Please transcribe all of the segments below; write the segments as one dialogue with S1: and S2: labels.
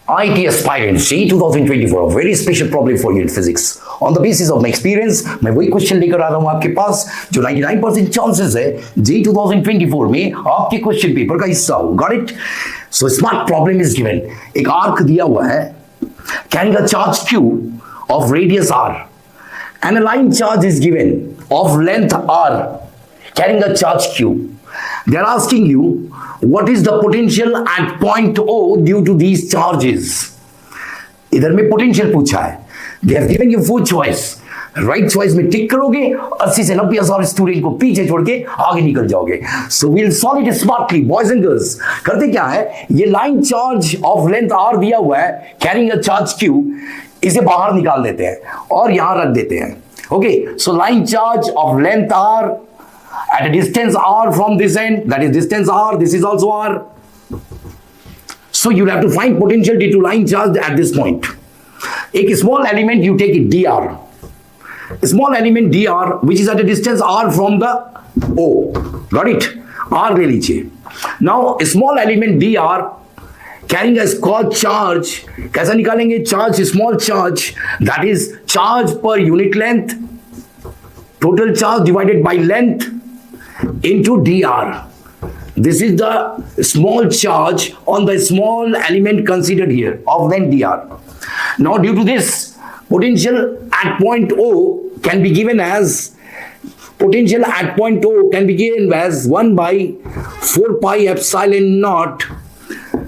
S1: IIT aspirants, JEE 2024, a very special problem for you in physics. On the basis of my experience, मैं वही question लेकर आ रहा हूँ आपके पास जो 99% चांसेस है JEE 2024 में आपके क्वेश्चन पेपर का हिस्सा हो. Got it? So smart problem is given. एक आर्क दिया हुआ है, carrying a charge Q of radius R, and a line charge is given of length R, carrying a charge Q. They are asking you what is the potential at point O due to these charges. इधर में potential पूछा है. They have given you 4 choice. Right choice में टिक करोगे, 80 से 90,000 student को पीछे छोड़ के आगे निकल जाओगे. So we'll solve it smartly, boys and girls. करते क्या है, ये line charge of length R दिया हुआ है, carrying a charge Q, इसे बाहर निकाल देते हैं और यहां रख देते हैं. Okay, so line charge of length R at a distance R from this end, that is distance R, this is also R. So you'll have to find potential due to line charge at this point. A small element, you take it dr. A small element dr, which is at a distance R from the O. Got it? R ले लीजिए. Now a small element dr carrying a small charge, कैसा निकालेंगे? Charge, small charge, that is charge per unit length, total charge divided by length into dr. This is the small charge on the small element considered here of length dr. Now due to this, potential at point O can be given as 1 by 4 pi epsilon naught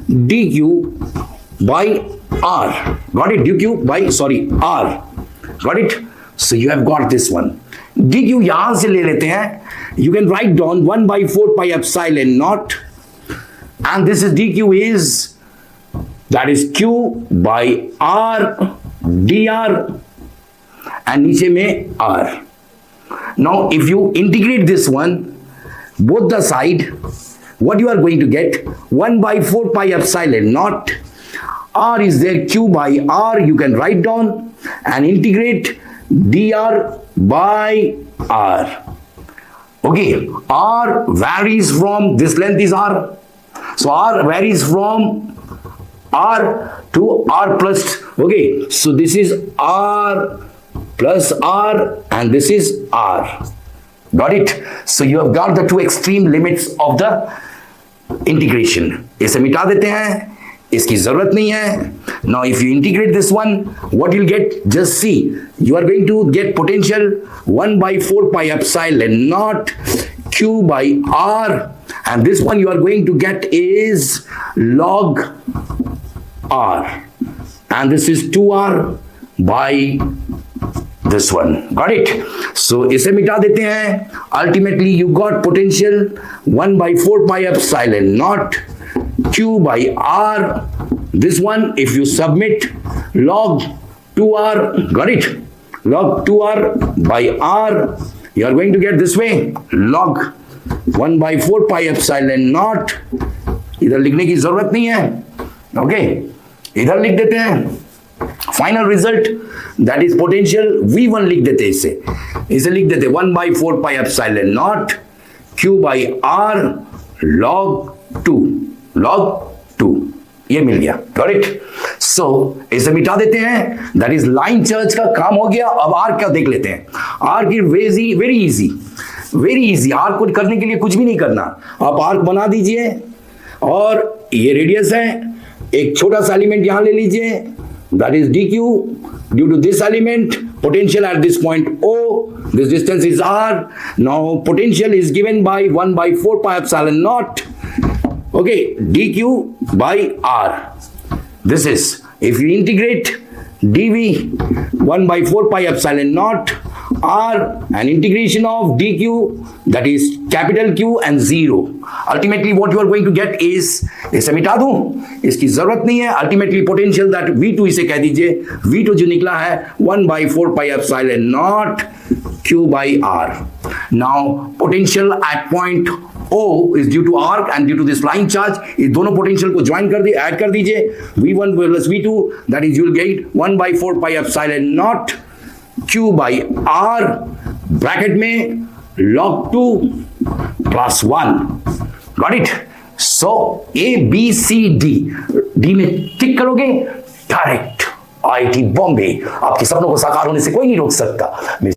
S1: dq by r. Got it? dq by, r. Got it? So you have got this one. dq यहां से ले लेते हैं. You can write down 1 by 4 pi epsilon naught, and this is dq is, that is q by r dr, and नीचे में r. Now if you integrate this one, both the side, what you are going to get? 1 by 4 pi epsilon naught, r is there, q by r, you can write down and integrate dr by r. Okay, r varies from, this length is r, so r varies from r to r plus, okay, so this is r plus r and this is r. Got it? So you have got the two extreme limits of the integration. इसे मिटा देते हैं, इसकी जरूरत नहीं है. Now if you integrate this one, what you'll get, just see, you are going to get potential 1 by 4 pi epsilon naught q by r, and this one you are going to get is log r, and this is 2r by this one. Got it? So इसे मिटा देते हैं. Ultimately you got potential 1 by 4 pi epsilon naught q by r. This one, if you submit log 2r, got it? Log 2r by r, you are going to get this way, log 1 by 4 pi epsilon naught. इधर लिखने की जरूरत नहीं है. Okay, इधर लिख देते हैं. Final result, that is potential v1 लिख देते हैं. इसे लिख देते 1 by 4 pi epsilon naught q by r log 2. ये मिल गया. Got it? सो इसे मिटा देते हैं. दैट इज लाइन चार्ज का काम हो गया. अब आर क्या देख लेते हैं. आर की वेरी इजी. आर्क को करने के लिए कुछ भी नहीं करना. आप आर्क बना दीजिए और ये रेडियस है. एक छोटा सा एलिमेंट यहां ले लीजिए, that is dq. Due to this element, potential at this point O, this distance is r. Now potential is given by 1 by 4 pi epsilon naught, okay, dq by r. This is, if you integrate dv 1 by 4 pi epsilon naught r and integration of dq, that is capital Q and 0. Ultimately what you are going to get is, इसे मिटा दूं, इसकी जरूरत नहीं है. Ultimately potential that v2, इसे कह दीजिए v2 जो निकला है 1 by 4 pi epsilon naught q by r. Now potential at point O is due to arc and due to this line charge. इस दोनों potential को join कर दिए, add कर दीजिए, v1 plus v2, that is you will get 1 by 4 pi epsilon naught q by r bracket में log 2 plus 1. Got it? So ABCD, D में टिक करोगे, डायरेक्ट IIT बॉम्बे। आपके सपनों को साकार होने से कोई नहीं रोक सकता। मेरे